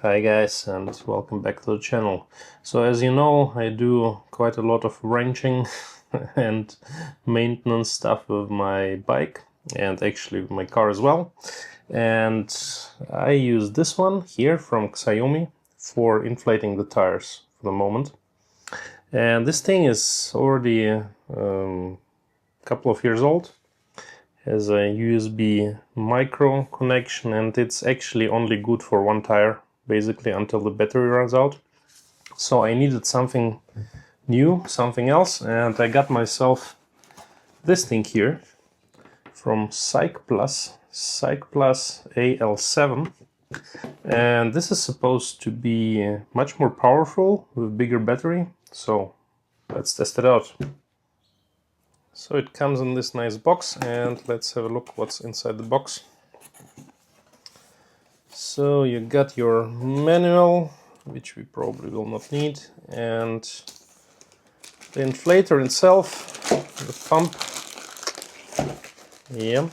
Hi guys, and welcome back to the channel. So as you know, I do quite a lot of wrenching and maintenance stuff with my bike and actually with my car as well. And I use this one here from Xiaomi for inflating the tires for the moment. And this thing is already a couple of years old. Has a USB micro connection, and it's actually only good for one tire basically until the battery runs out. So I needed something new, something else, and I got myself this thing here from Cycplus AL7, and this is supposed to be much more powerful with bigger battery, so let's test it out. So it comes in this nice box, and let's have a look what's inside the box. So you got your manual, which we probably will not need, and the inflator itself, the pump. Yeah.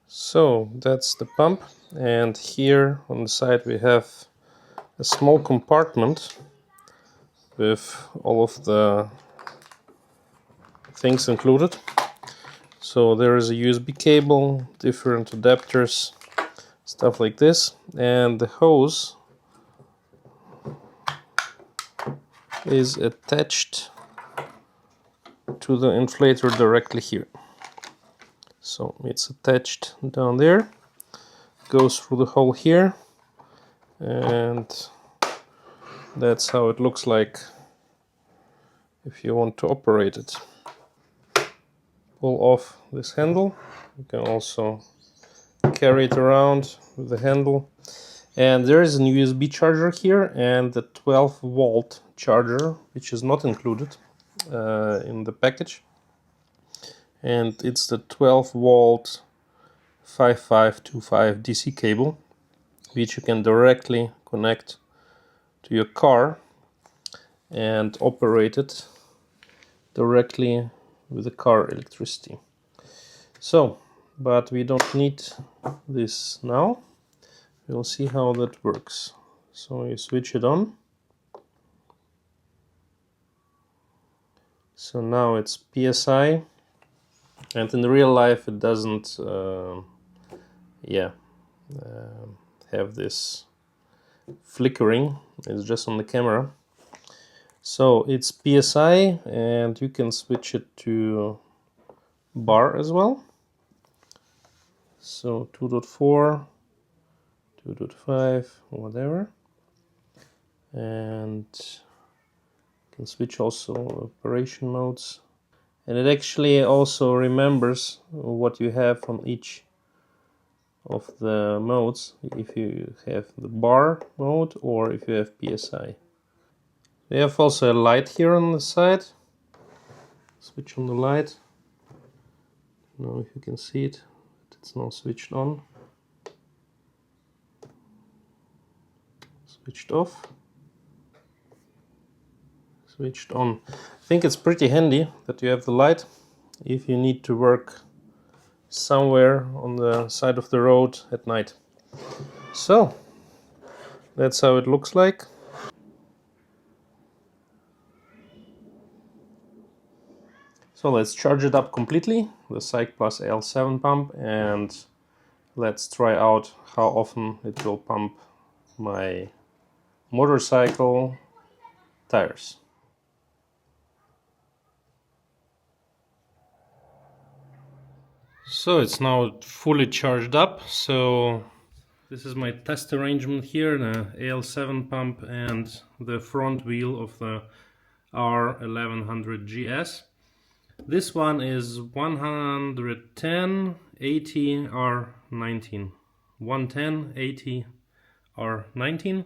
So that's the pump, and here on the side we have a small compartment with all of the things included. So there is a USB cable, different adapters, stuff like this, and the hose is attached to the inflator directly here. So it's attached down there, goes through the hole here, and that's how it looks like if you want to operate it. Pull off this handle. You can also carry it around with the handle. And there is a USB charger here and the 12-volt charger, which is not included in the package. And it's the 12-volt 5525 DC cable, which you can directly connect to your car and operate it directly with the car electricity. So, but we don't need this now. We'll see how that works. So you switch it on. So now it's PSI, and in real life it doesn't have this flickering. It's just on the camera. So it's PSI, and you can switch it to bar as well. So 2.4, 2.5, whatever. And you can switch also operation modes. And it actually also remembers what you have on each of the modes, if you have the bar mode or if you have PSI. We have also a light here on the side. Switch on the light. I don't know if you can see it. It's now switched on. Switched off. Switched on. I think it's pretty handy that you have the light if you need to work somewhere on the side of the road at night. So that's how it looks like. So let's charge it up completely, the Cycplus AL7 pump, and let's try out how often it will pump my motorcycle tires. So it's now fully charged up. So this is my test arrangement here, the AL7 pump and the front wheel of the R1100 GS. This one is 110 80 R19. 110 80 R19,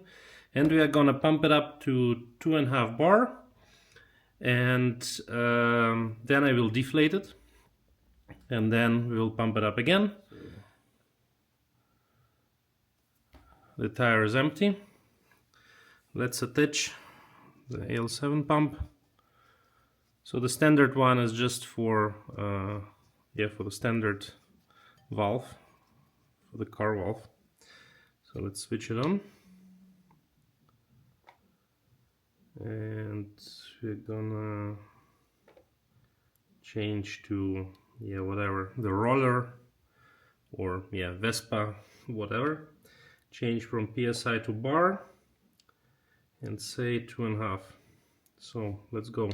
and we are gonna pump it up to 2.5 bar, and then I will deflate it, and then we will pump it up again. The tire is empty. Let's attach the AL7 pump. So the standard one is just for for the standard valve, for the car valve. So let's switch it on. and we're gonna change to, yeah, whatever, the roller, or yeah, Vespa, whatever. Change from PSI to bar and say 2.5. So let's go.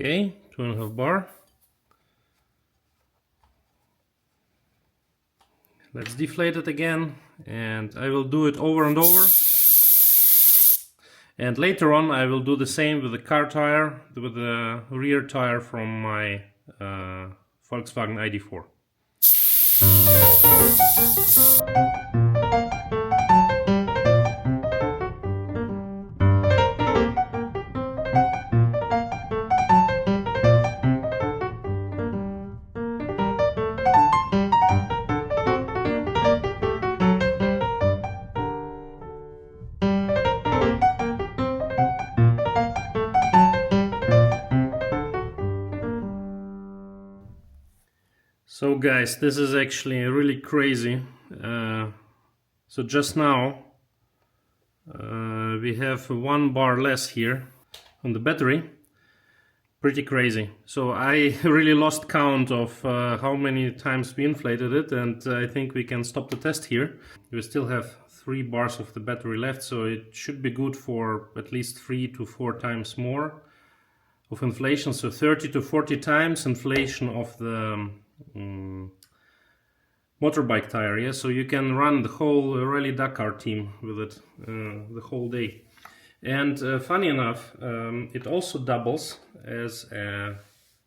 Okay, 2.5 bar. Let's deflate it again, and I will do it over and over. And later on I will do the same with the car tire, with the rear tire from my Volkswagen ID.4. So guys, this is actually really crazy. So just now we have 1 bar less here on the battery. Pretty crazy. So I really lost count of how many times we inflated it, and I think we can stop the test here. We still have 3 bars of the battery left, so it should be good for at least 3 to 4 times more of inflation. So 30 to 40 times inflation of the motorbike tire. Yeah, so you can run the whole Rally Dakar team with it the whole day. And funny enough, it also doubles as a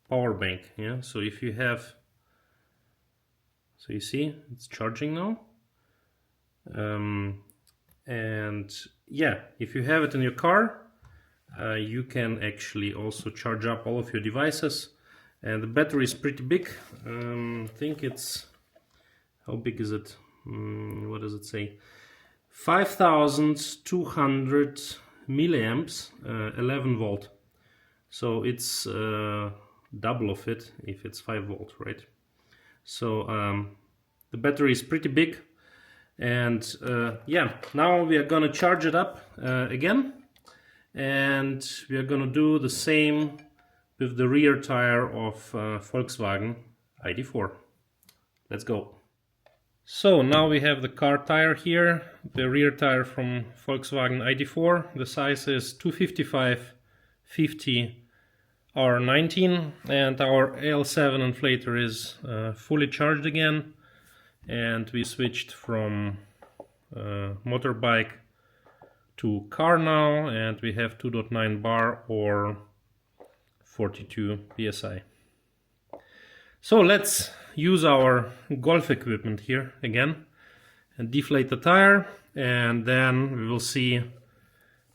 power bank. Yeah, so if you have, so you see it's charging now, and yeah, if you have it in your car, you can actually also charge up all of your devices. And the battery is pretty big. I think it's, how big is it? What does it say? 5200 milliamps, 11 volt. So it's double of it if it's 5 volt, right? So the battery is pretty big. And yeah, now we are gonna charge it up again. And we are gonna do the same with the rear tire of Volkswagen ID.4. Let's go. So now we have the car tire here, the rear tire from Volkswagen ID.4. The size is 255/50R19, and our AL7 inflator is fully charged again, and we switched from motorbike to car now, and we have 2.9 bar or 42 psi. So let's use our golf equipment here again and deflate the tire, and then we will see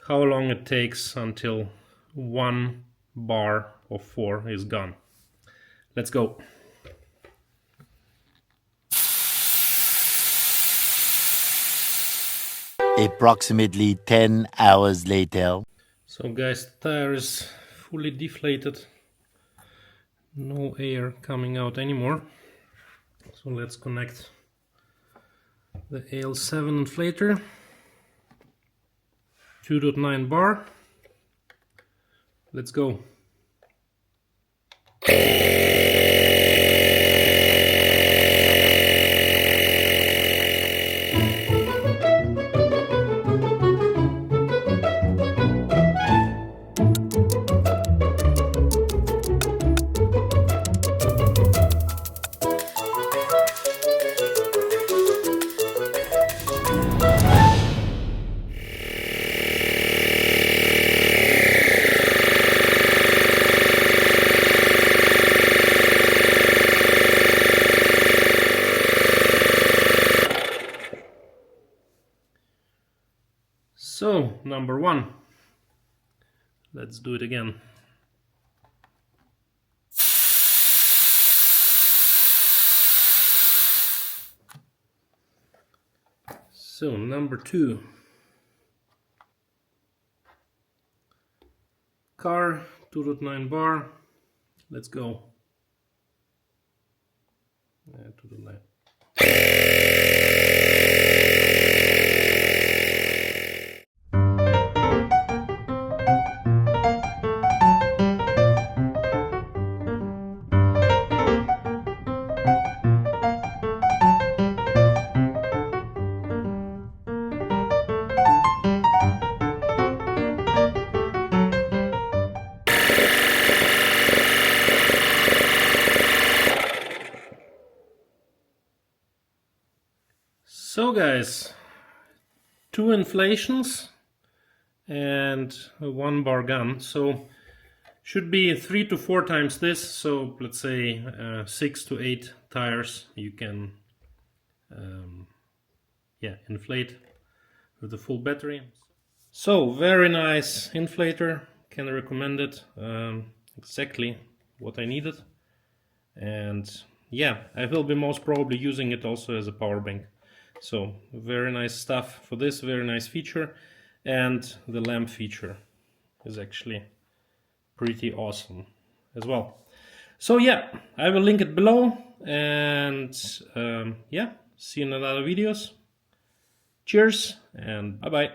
how long it takes until 1 bar of 4 is gone. Let's go. Approximately 10 hours later. So guys, the tire is fully deflated. No air coming out anymore. So let's connect the AL7 inflator. 2.9 bar. Let's go. So, number 1. Let's do it again. So number 2. Car 2.9 bar. Let's go. 2.9. So guys, 2 inflations and a 1 bar gun, so should be 3 to 4 times this, so let's say 6 to 8 tires you can inflate with the full battery. So very nice inflator, can recommend it, exactly what I needed. And yeah, I will be most probably using it also as a power bank. So very nice stuff for this, very nice feature. And the lamp feature is actually pretty awesome as well. So yeah, I will link it below, and yeah, see you in other videos. Cheers and bye bye.